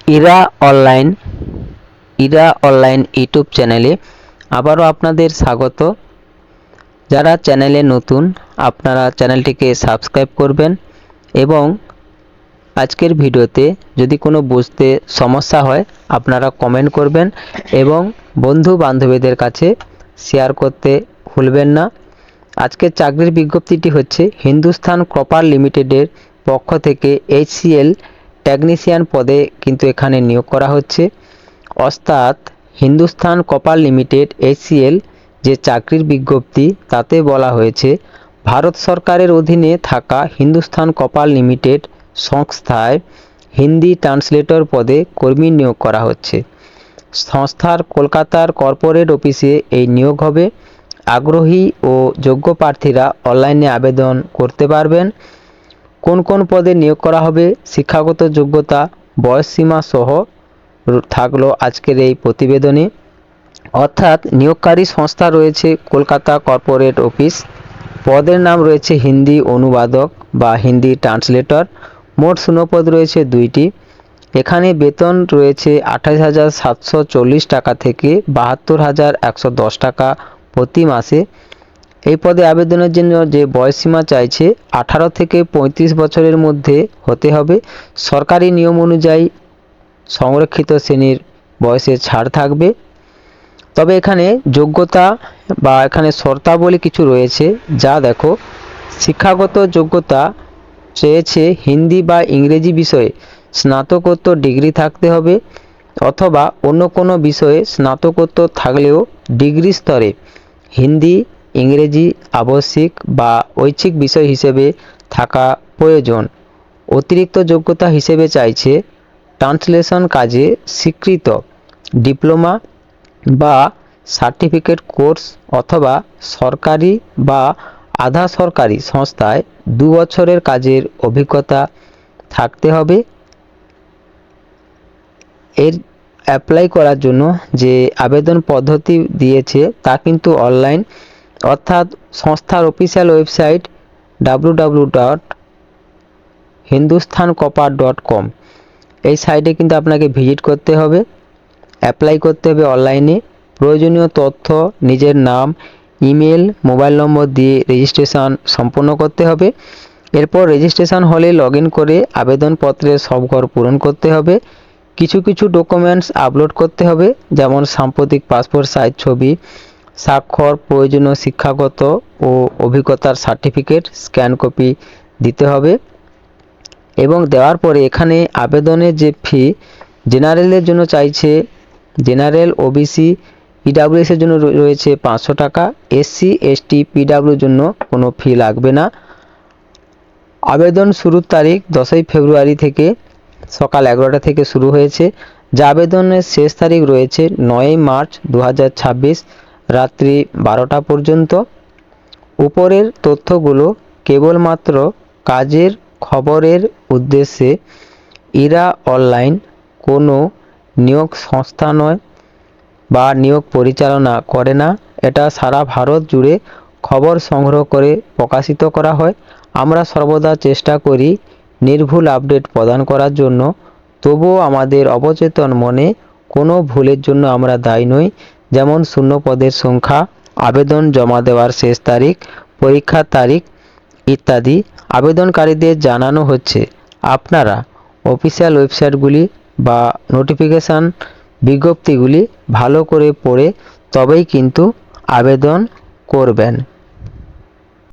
Ira online YouTube চ্যানেলে আবারও আপনাদের স্বাগত। যারা চ্যানেলে নতুন আপনারা চ্যানেলটিকে সাবস্ক্রাইব করবেন এবং আজকের ভিডিওতে যদি কোনো বুঝতে সমস্যা হয় আপনারা কমেন্ট করবেন এবং বন্ধু বান্ধবীদের কাছে শেয়ার করতে ভুলবেন না। আজকের চাকরির বিজ্ঞপ্তিটি হচ্ছে হিন্দুস্তান কপার লিমিটেডের পক্ষ থেকে HCL টেকনিশিয়ান পদে কিন্তু এখানে নিয়োগ করা হচ্ছে। অর্থাৎ হিন্দুস্তান কপার লিমিটেড HCL যে চাকরির বিজ্ঞপ্তি তাতে বলা হয়েছে ভারত সরকারের অধীনে থাকা হিন্দুস্তান কপার লিমিটেড সংস্থায় হিন্দি ট্রান্সলেটর পদে কর্মী নিয়োগ করা হচ্ছে। সংস্থার কলকাতার কর্পোরেট অফিসে এই নিয়োগ হবে। আগ্রহী ও যোগ্য প্রার্থীরা অনলাইনে আবেদন করতে পারবেন। কোন কোন পদে নিয়োগ করা হবে, শিক্ষাগত যোগ্যতা, বয়সসীমা সহ থাকলো আজকের এই প্রতিবেদনে। অর্থাৎ নিয়োগকারী সংস্থা রয়েছে কলকাতা কর্পোরেট অফিস। পদের নাম রয়েছে হিন্দি অনুবাদক বা হিন্দি ট্রান্সলেটর। মোট শূন্যপদ রয়েছে 2টি। এখানে বেতন রয়েছে 28,740 টাকা থেকে 72,110 টাকা প্রতি মাসে। এই পদে আবেদনের জন্য যে বয়সসীমা চাইছে 18 থেকে 35 বছরের মধ্যে হতে হবে। সরকারি নিয়ম অনুযায়ী সংরক্ষিত শ্রেণীর বয়সে ছাড় থাকবে। তবে এখানে যোগ্যতা বা এখানে শর্তাবলী কিছু রয়েছে, যা দেখো। শিক্ষাগত যোগ্যতা চেয়েছে হিন্দি বা ইংরেজি বিষয়ে স্নাতকোত্তর ডিগ্রি থাকতে হবে অথবা অন্য কোনো বিষয়ে স্নাতকোত্তর থাকলেও ডিগ্রি স্তরে হিন্দি ইংরেজি আবশ্যিক বা ঐচ্ছিক বিষয় হিসেবে থাকা প্রয়োজন। অতিরিক্ত যোগ্যতা হিসেবে চাইছে ট্রান্সলেশন কাজে স্বীকৃত ডিপ্লোমা বা সার্টিফিকেট কোর্স অথবা সরকারি বা আধা সরকারি সংস্থায় 2 বছরের কাজের অভিজ্ঞতা থাকতে হবে। এর অ্যাপ্লাই করার জন্য যে আবেদন পদ্ধতি দিয়েছে তা কিন্তু অনলাইন, অর্থাৎ সংস্থার অফিসিয়াল ওয়েবসাইট www.hindustancopper.com এই সাইটে কিন্তু আপনাকে ভিজিট করতে হবে, অ্যাপ্লাই করতে হবে অনলাইনে। প্রয়োজনীয় তথ্য নিজের নাম, ইমেল, মোবাইল নম্বর দিয়ে রেজিস্ট্রেশন সম্পন্ন করতে হবে। এরপর রেজিস্ট্রেশন হলে লগ ইন করে আবেদনপত্রের সব ঘর পূরণ করতে হবে। কিছু কিছু ডকুমেন্টস আপলোড করতে হবে, যেমন সাম্প্রতিক পাসপোর্ট সাইজ ছবি, স্বাক্ষর, প্রয়োজনীয় শিক্ষাগত ও অভিজ্ঞতার সার্টিফিকেট স্ক্যান কপি দিতে হবে। এবং দেওয়ার পরে এখানে আবেদনের যে ফি, জেনারেলের জন্য চাইছে, জেনারেল ওবিসি PWS এর জন্য রয়েছে 500 টাকা, SC ST PW জন্য কোনো ফি লাগবে না। আবেদন শুরুর তারিখ 10ই ফেব্রুয়ারি থেকে সকাল 11টা থেকে শুরু হয়েছে, যা আবেদনের শেষ তারিখ রয়েছে 9ই মার্চ 2026 রাত্রি 12টা পর্যন্ত। উপরের তথ্যগুলো কেবলমাত্র কাজের খবরের উদ্দেশ্যে। ইরা অনলাইন কোনো নিয়োগ সংস্থা নয় বা নিয়োগ পরিচালনা করে না। এটা সারা ভারত জুড়ে খবর সংগ্রহ করে প্রকাশিত করা হয়। আমরা সর্বদা চেষ্টা করি নির্ভুল আপডেট প্রদান করার জন্য, তবুও আমাদের অবচেতন মনে কোনো ভুলের জন্য আমরা দায়ী নই, যেমন শূন্য পদের সংখ্যা, আবেদন জমা দেওয়ার শেষ তারিখ, পরীক্ষার তারিখ ইত্যাদি। আবেদনকারীদের জানানো হচ্ছে আপনারা অফিসিয়াল ওয়েবসাইটগুলি বা নোটিফিকেশান বিজ্ঞপ্তিগুলি ভালো করে পড়ে তবেই কিন্তু আবেদন করবেন।